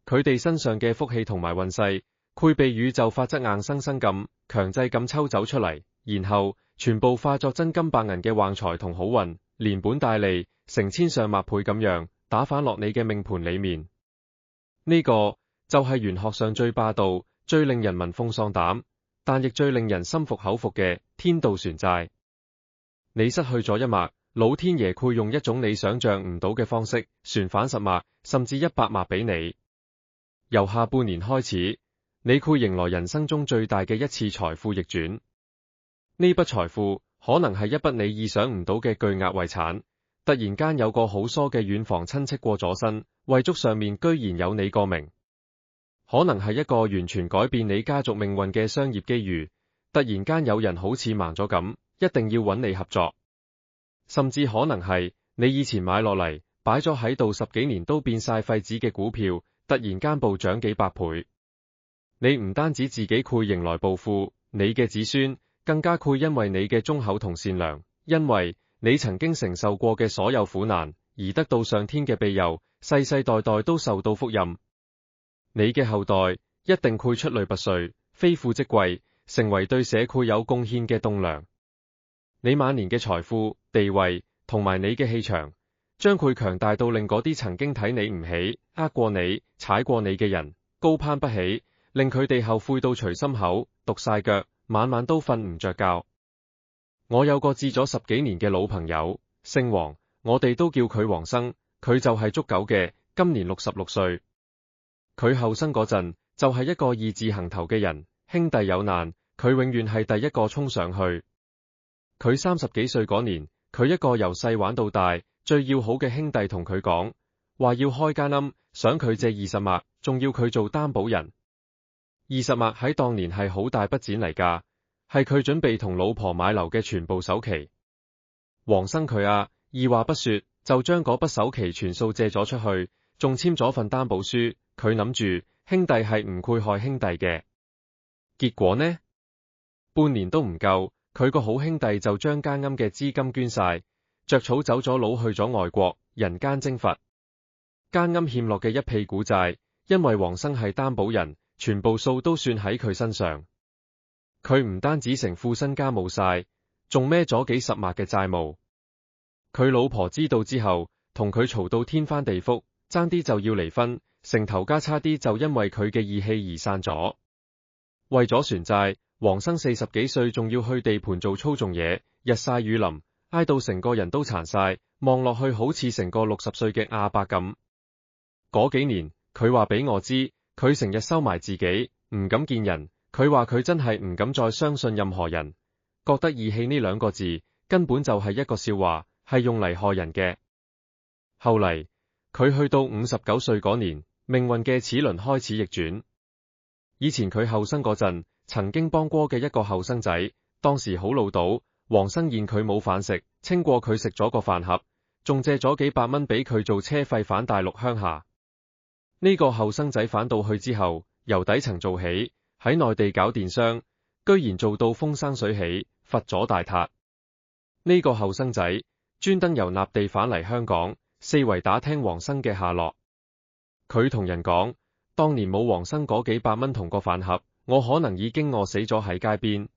佢哋身上嘅福氣同埋運勢，會被宇宙法則硬生生咁強制咁抽走出嚟，然後全部化作真金白銀嘅橫財同好運，連本帶利，成千上萬倍咁樣打返落你嘅命盤裏面。呢個就係玄學上最霸道、最令人聞風喪膽，但亦最令人心服口服嘅天道船債。你失去咗一脈，老天爺會用一種你想象唔到嘅方式旋返10脈，甚至100脈俾你。由下半年開始，你會迎來人生中最大嘅一次財富逆轉。呢筆財富可能係一筆你意想唔到嘅巨額遺產，突然間有個好疏嘅遠房親戚過咗身，遺囑上面居然有你個名。可能係一個完全改變你家族命運嘅商業機遇，突然間有人好似盲咗咁，一定要揾你合作。甚至可能係你以前買落嚟擺咗喺度10幾年都變晒廢紙嘅股票，突然間暴漲幾百倍。你唔單止自己會迎來暴富，你嘅子孫更加會因為你嘅忠厚同善良，因為你曾經承受過嘅所有苦難而得到上天嘅庇佑，世世代代都受到福蔭。你嘅後代一定會出類拔萃，非富即貴，成為對社會有貢獻嘅棟樑。你晚年嘅財富、地位同埋你嘅氣場，將會強大到令嗰啲曾經睇你唔起、呃過你、踩過你嘅人高攀不起，令佢哋後悔到捶心口、篤晒腳，晚晚都瞓唔着覺。我有個治咗10幾年嘅老朋友，姓黃，我哋都叫佢黃生，佢就係捉狗嘅，今年66歲。佢後生嗰陣就係一個義字行頭嘅人，兄弟有難，佢永遠係第一個衝上去。佢30幾歲嗰年，佢一個由細玩到大最要好嘅兄弟同佢講，話要開間庵，想佢借20脈，仲要佢做擔保人。20脈喺當年係好大筆錢嚟㗎，係佢準備同老婆買樓嘅全部首期。黃生佢啊，二話不說就將嗰筆首期全數借咗出去，仲簽咗份擔保書。佢諗住兄弟係唔會害兄弟嘅，結果呢？半年都唔夠，佢個好兄弟就將間庵嘅資金捐晒，着草走咗佬去咗外國，人間蒸發。間庵欠落嘅一屁股債，因為黃生係擔保人，全部數都算喺佢身上。佢唔單止成副身家冇晒，仲孭咗幾10脈嘅債務。佢老婆知道之後，同佢嘈到天翻地覆，爭啲就要離婚。成頭家差啲就因為佢嘅義氣而散咗。為咗船債，黃生40幾歲仲要去地盤做操縱嘢，日曬雨淋，挨到成個人都殘晒，望落去好似成個60歲嘅阿伯咁。嗰幾年，佢話俾我知，佢成日收埋自己，唔敢見人。佢話佢真係唔敢再相信任何人，覺得義氣呢兩個字根本就係一個笑話，係用嚟害人嘅。後嚟佢去到59歲嗰年，命運嘅齒輪開始逆轉。以前佢後生嗰陣，曾經幫過嘅一個後生仔，當時好潦倒，黃生見佢冇飯食，清過佢食咗個飯盒，仲借咗幾百蚊俾佢做車費返大陸鄉下。呢個後生仔返到去之後，由底層做起，喺內地搞電商，居然做到風生水起，發咗大達。呢個後生仔專登由內地返嚟香港，四圍打聽黃生嘅下落。佢同人講，當年冇黃生嗰幾百蚊同個飯盒，我可能已經餓死咗喺街邊。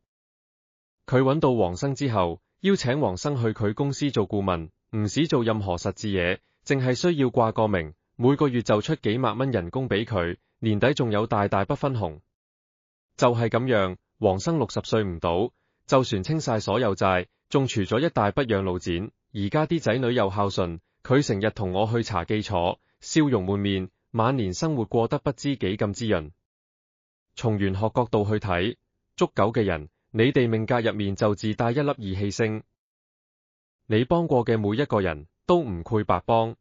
佢揾到黃生之後，邀請黃生去佢公司做顧問，唔使做任何實質嘢，淨係需要掛個名，每個月就出幾萬蚊人工俾佢，年底仲有大大筆分紅。就係咁樣，黃生60歲唔到，就算清晒所有債，仲儲咗一大筆養老錢。而家啲仔女又孝順，佢成日同我去茶記坐，笑容滿面，晚年生活過得不知幾咁滋潤。從玄學角度去睇，屬狗嘅人，你哋命格入面就自帶一粒義氣星。你幫過嘅每一個人都唔配白幫。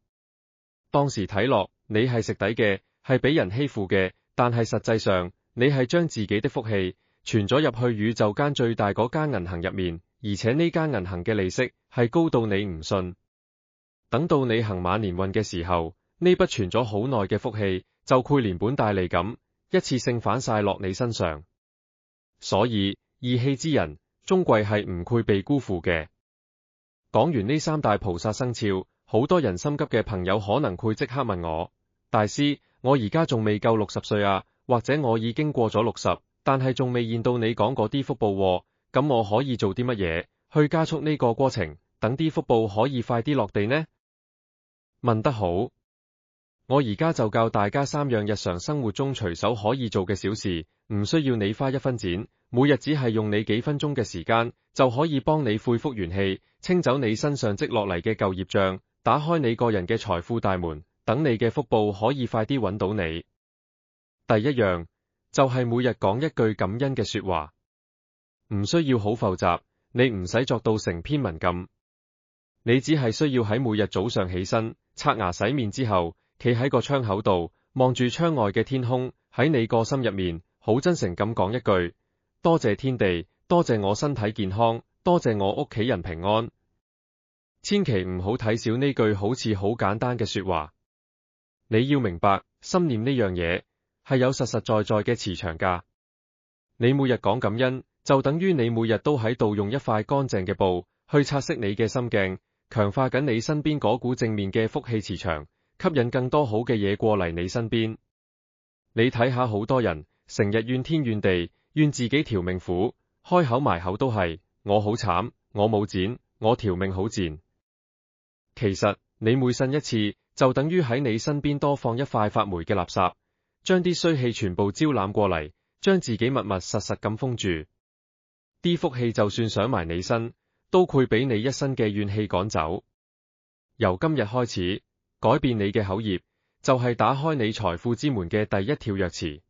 當時睇落你係食底嘅，係俾人欺負嘅，但係實際上你係將自己的福氣存咗入去宇宙間最大嗰間銀行入面，而且呢間銀行嘅利息係高到你唔信。等到你行晚年運嘅時候，呢筆存咗好耐嘅福氣就會連本帶利咁一次性反晒落你身上。所以義氣之人終歸係唔會被辜負嘅。講完呢三大菩薩生肖，好多人心急嘅朋友可能會即刻問我，大師，我而家仲未夠60歲啊，或者我已經過咗60，但係仲未見到你講嗰啲福報喎，咁我可以做啲乜嘢去加速呢個過程，等啲福報可以快啲落地呢？問得好，我而家就教大家3樣日常生活中隨手可以做嘅小事，唔需要你花1分錢，每日只係用你幾分鐘嘅時間，就可以幫你恢復元氣，清走你身上積落嚟嘅舊業障，打開你個人嘅財富大門，等你嘅福報可以快啲揾到你。第一樣就係每日講一句感恩嘅說話，唔需要好複雜，你唔使作到成篇文咁，你只係需要喺每日早上起身，刷牙洗面之後，企喺個窗口度，望住窗外嘅天空，喺你個心入面，好真誠咁講一句，多謝天地，多謝我身體健康，多謝我屋企人平安。千祈唔好睇小呢句好似好簡單嘅說話，你要明白，心念呢樣嘢係有實實在在嘅磁場㗎。你每日講感恩，就等於你每日都喺度用一塊乾淨嘅布去擦拭你嘅心鏡，強化緊你身邊嗰股正面嘅福氣磁場，吸引更多好嘅嘢過嚟你身邊。你睇下好多人成日怨天怨地，怨自己條命苦，開口埋口都係我好慘，我冇錢，我條命好賤。其實你每呻一次，就等於喺你身邊多放一塊發霉嘅垃圾，將啲衰氣全部招攬過嚟，將自己密密實實咁封住。啲福氣就算上埋你身，都會俾你一身嘅怨氣趕走。由今日開始，改變你嘅口業，就係打開你財富之門嘅第一跳躍詞。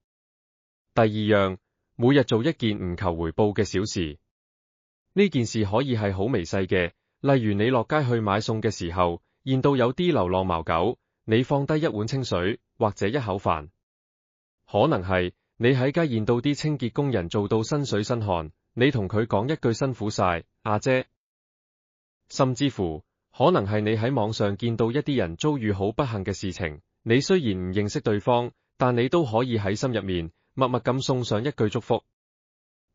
第二樣，每日做一件唔求回報嘅小事。呢件事可以係好微細嘅，例如你落街去買餸嘅時候，見到有啲流浪貓狗，你放低一碗清水或者一口飯。可能係你喺街見到啲清潔工人做到身水身汗，你同佢講一句辛苦晒，阿姐。甚至乎可能係你喺網上見到一啲人遭遇好不幸嘅事情，你雖然唔認識對方，但你都可以喺心入面默默咁送上一句祝福。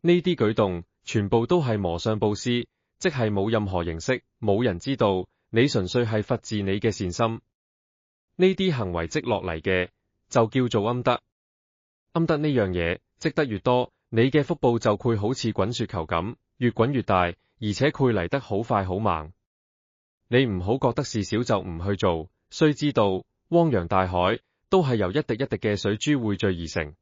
呢啲舉動全部都係無相布施，即係冇任何形式，冇人知道，你純粹係發自你嘅善心。呢啲行為積落嚟嘅就叫做陰德。陰德呢樣嘢積得越多，你嘅福報就會好似滾雪球咁，越滾越大，而且會嚟得好快好猛。你唔好覺得事小就唔去做，須知道汪洋大海都係由一滴一滴嘅水珠匯聚而成。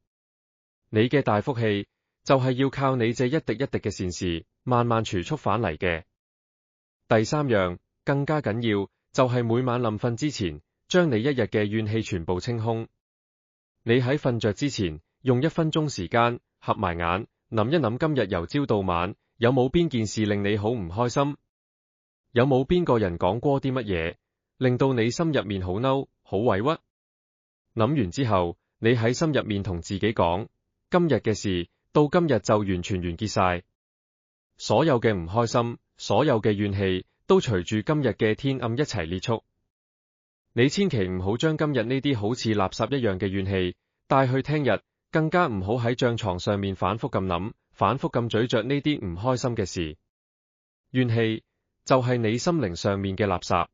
你嘅大福氣就係要靠你這一滴一滴嘅善事，慢慢儲蓄返嚟嘅。第三樣更加緊要，就係每晚臨瞓之前，將你一日嘅怨氣全部清空。你喺瞓着之前，用1分鐘時間合埋眼，諗一諗今日由朝到晚有冇邊件事令你好唔開心？有冇邊個人講過啲乜嘢，令到你心入面好嬲、好委屈？諗完之後，你喺心入面同自己講，今日嘅事到今日就完全完結晒，所有嘅唔開心，所有嘅怨氣都隨住今日嘅天暗一齊列束。你千祈唔好將今日呢啲好似垃圾一樣嘅怨氣帶去聽日，更加唔好喺帳床上面反覆咁諗，反覆咁咀嚼呢啲唔開心嘅事。怨氣就係你心靈上面嘅垃圾，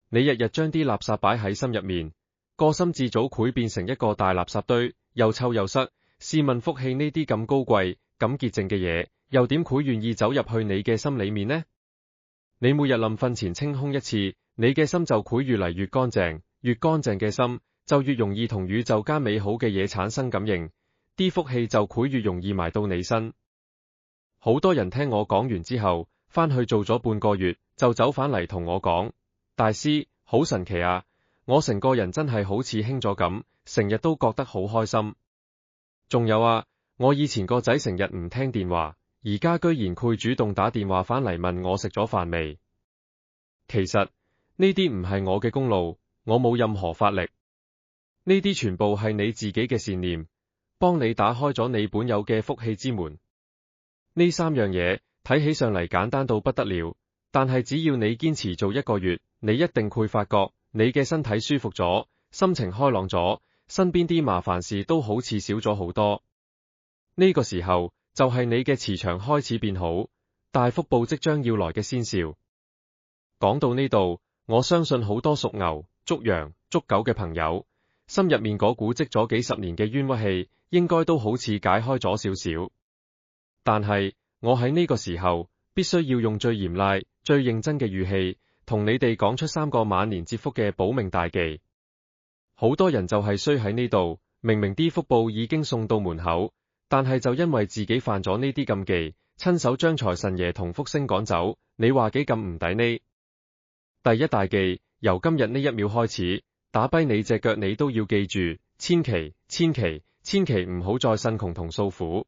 你日日將啲垃圾擺喺心入面，個心自早會變成一個大垃圾堆，又臭又塞。試問福氣呢啲咁高貴、咁潔淨嘅嘢，又點會願意走入去你嘅心裏面呢？你每日臨瞓前清空一次，你嘅心就會越嚟越乾淨，越乾淨嘅心就越容易同宇宙間美好嘅嘢產生感應，啲福氣就會越容易埋到你身。好多人聽我講完之後，翻去做咗半個月，就走返嚟同我講，大師，好神奇啊！我成個人真係好似輕咗咁，成日都覺得好開心。仲有啊，我以前個仔成日唔聽電話，而家居然會主動打電話返嚟問我食咗飯未。其實呢啲唔係我嘅功勞，我冇任何法力，呢啲全部係你自己嘅善念，幫你打開咗你本有嘅福氣之門。呢三樣嘢睇起上嚟簡單到不得了，但係只要你堅持做一個月，你一定會發覺你嘅身體舒服咗，心情開朗咗，身邊啲麻煩事都好似少咗好多。呢個時候就係你嘅磁場開始變好，大福報即將要來嘅先兆。講到呢度，我相信好多屬牛、屬羊、屬狗嘅朋友，心入面嗰股積咗幾十年嘅冤屈氣，應該都好似解開咗少少。但係我喺呢個時候，必須要用最嚴厲、最認真嘅語氣，同你哋講出3個晚年接福嘅保命大忌。好多人就係衰喺呢度，明明啲福報已經送到門口，但係就因為自己犯咗呢啲禁忌，親手將財神爺同福星趕走，你話幾咁唔抵呢？第一大忌，由今日呢1秒開始，打跛你隻腳，你都要記住，千祈唔好再呻窮同訴苦。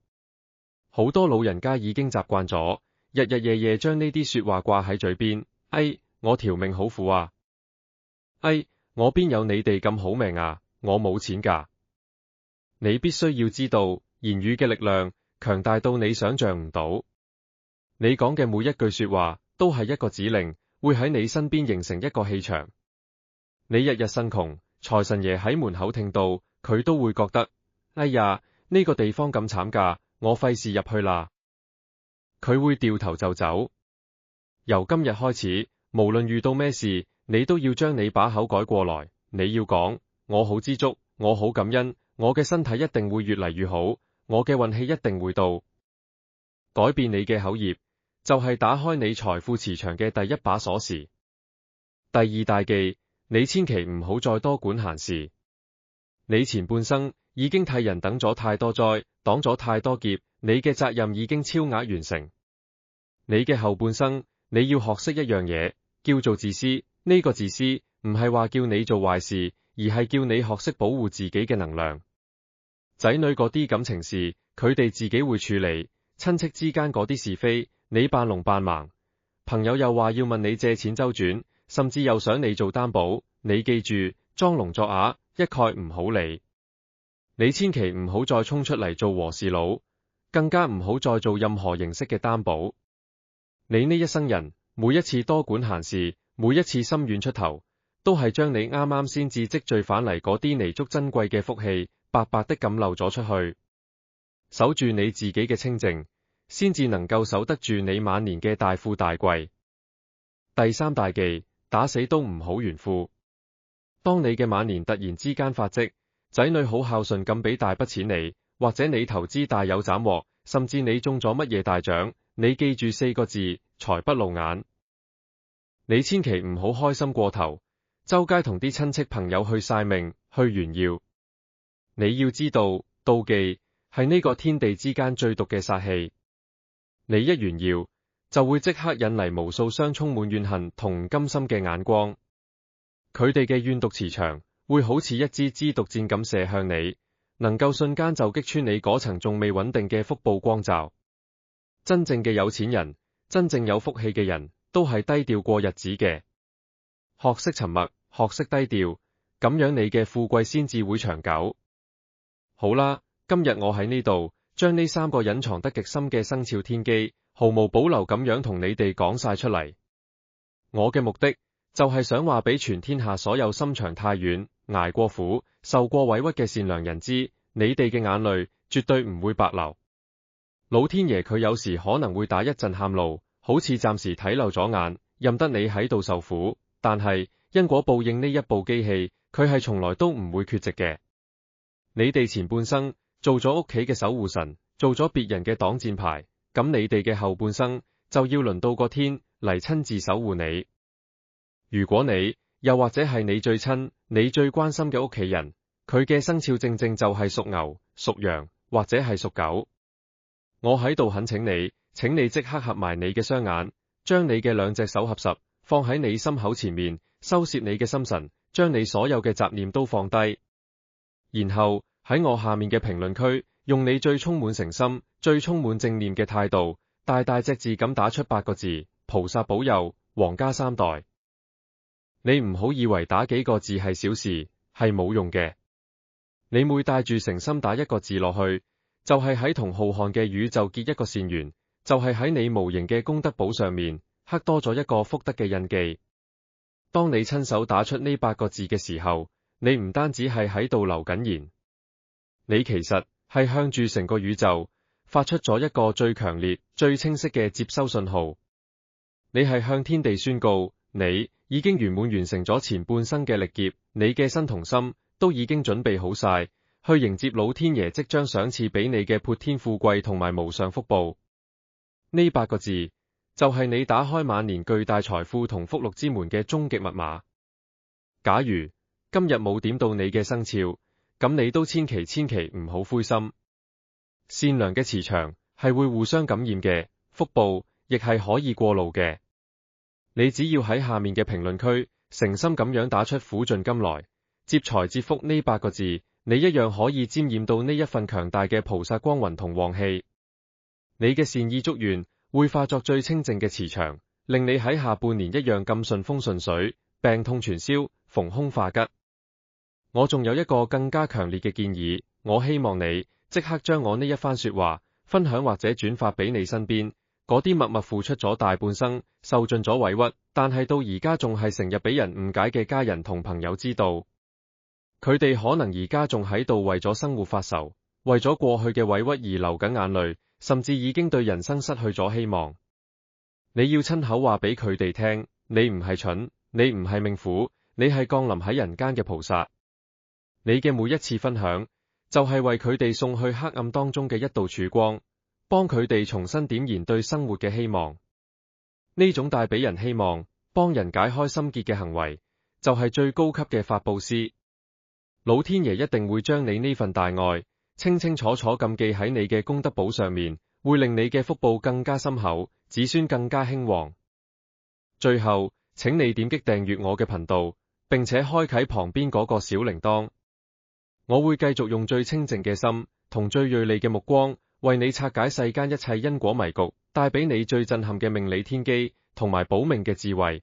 好多老人家已經習慣咗，日日夜夜將呢啲說話掛喺嘴邊。哎，我條命好苦啊！哎，我邊有你哋咁好命啊？我冇錢㗎。你必須要知道，言語嘅力量強大到你想象唔到。你講嘅每一句說話都係一個指令，會喺你身邊形成一個氣場。你日日呻窮，財神爺喺門口聽到，佢都會覺得，哎呀，呢個地方咁慘㗎，我費事入去啦。佢會掉頭就走。由今日開始，無論遇到咩事，你都要將你把口改過來。你要講，我好知足，我好感恩，我嘅身體一定會越嚟越好，我嘅運氣一定會到。改變你嘅口業，就係打開你財富磁場嘅第一把鎖匙。第二大忌，你千祈唔好再多管閒事。你前半生已經替人等咗太多災，擋咗太多劫，你嘅責任已經超額完成。你嘅後半生，你要學識一樣嘢，叫做自私。呢個自私唔係話叫你做壞事，而係叫你學識保護自己嘅能量。仔女嗰啲感情事，佢哋自己會處理；親戚之間嗰啲是非，你扮聾扮盲。朋友又話要問你借錢周轉，甚至又想你做擔保，你記住，裝聾作啞，一概唔好理。你千祈唔好再衝出嚟做和事佬，更加唔好再做任何形式嘅擔保。你呢一生人，每一次多管閒事，每一次心軟出頭，都係將你啱啱先至積聚返嚟嗰啲彌足珍貴嘅福氣，白白的咁漏咗出去。守住你自己嘅清靜，先至能夠守得住你晚年嘅大富大貴。第三大忌，打死都唔好炫富。當你嘅晚年突然之間發跡，仔女好孝順咁俾大筆錢你，或者你投資大有斬獲，甚至你中咗乜嘢大獎，你記住4個字，財不露眼。你千祈唔好開心過頭，周街同啲親戚朋友去晒命，去炫耀。你要知道，妒忌係呢個天地之間最毒嘅殺氣。你一炫耀，就會即刻引嚟無數雙充滿怨恨同唔甘心嘅眼光。佢哋嘅怨毒磁場會好似一支支毒箭咁射向你，能夠瞬間就擊穿你嗰層仲未穩定嘅福報光罩。真正嘅有錢人，真正有福氣嘅人，都係低調過日子嘅。學識沉默，學識低調，咁樣你嘅富貴先至會長久。好啦，今日我喺呢度將呢3個隱藏得極深嘅生肖天機，毫無保留咁樣同你哋講晒出嚟。我嘅目的就係想話俾全天下所有心腸太軟、捱過苦、受過委屈嘅善良人知，你哋嘅眼淚絕對唔會白流。老天爺佢有時可能會打一陣喊路，好似暫時睇漏咗眼，任得你喺度受苦，但係因果報應呢一部機器，佢係從來都唔會缺席嘅。你哋前半生做咗屋企嘅守護神，做咗別人嘅擋箭牌，咁你哋嘅後半生就要輪到個天嚟親自守護你。如果你又或者係你最親、你最關心嘅屋企人，佢嘅生肖正正就係屬牛、屬羊或者係屬狗，我喺度懇請你，請你即刻合埋你嘅雙眼，將你嘅2隻手合十，放喺你心口前面，收攝你嘅心神，將你所有嘅雜念都放低，然後喺我下面嘅評論區，用你最充滿誠心、最充滿正念嘅態度，大大隻字咁打出8個字：菩薩保佑，皇家3代。你唔好以為打幾個字係小事，係冇用嘅。你每帶住誠心打1個字落去，就係喺同浩瀚嘅宇宙結一個善緣，就係喺你無形嘅功德簿上面刻多咗一個福德嘅印記。當你親手打出呢8個字嘅時候，你唔單止係喺度留緊言，你其實係向住成個宇宙發出咗一個最強烈、最清晰嘅接收信號。你係向天地宣告，你已經圓滿完成咗前半生嘅歷劫，你嘅身同心都已經準備好晒，去迎接老天爺即將賞賜俾你嘅潑天富貴同埋無上福報。呢8個字就係你打開晚年巨大財富同福祿之門嘅終極密碼。假如今日冇點到你嘅生肖，咁你都千祈唔好灰心。善良嘅磁場係會互相感染嘅，福報亦係可以過路嘅。你只要喺下面嘅評論區誠心咁樣打出苦盡甘來，接財接福呢8個字，你一樣可以沾染到呢一份強大嘅菩薩光雲同旺氣。你嘅善意祝願會化作最清淨嘅磁場，令你喺下半年一樣咁順風順水，病痛全消，逢凶化吉。我仲有一個更加強烈嘅建議，我希望你即刻將我呢一番說話分享或者轉發俾你身邊嗰啲默默付出咗大半生，受盡咗委屈，但係到而家仲係成日俾人誤解嘅家人同朋友知道。佢哋可能而家仲喺度為咗生活發愁，為咗過去嘅委屈而流緊眼淚，甚至已經對人生失去咗希望。你要親口話俾佢哋聽，你唔係蠢，你唔係命苦，你係降臨喺人間嘅菩薩。你嘅每一次分享，就係為佢哋送去黑暗當中嘅一道曙光，幫佢哋重新點燃對生活嘅希望。呢種帶俾人希望、幫人解開心結嘅行為，就係最高級嘅法布施。老天爺一定會將你呢份大愛，清清楚楚咁記喺你嘅功德簿上面，會令你嘅福報更加深厚，子孫更加興旺。最後，請你點擊訂閱我嘅頻道，並且開啟旁邊嗰個小鈴鐺。我會繼續用最清淨嘅心同最銳利嘅目光，為你拆解世間一切因果迷局，帶俾你最震撼嘅命理天機同埋保命嘅智慧。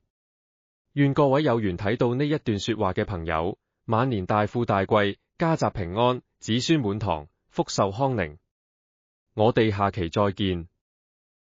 願各位有緣睇到呢一段說話嘅朋友，晚年大富大貴，家宅平安，子孫滿堂，福壽康寧。我哋下期再見。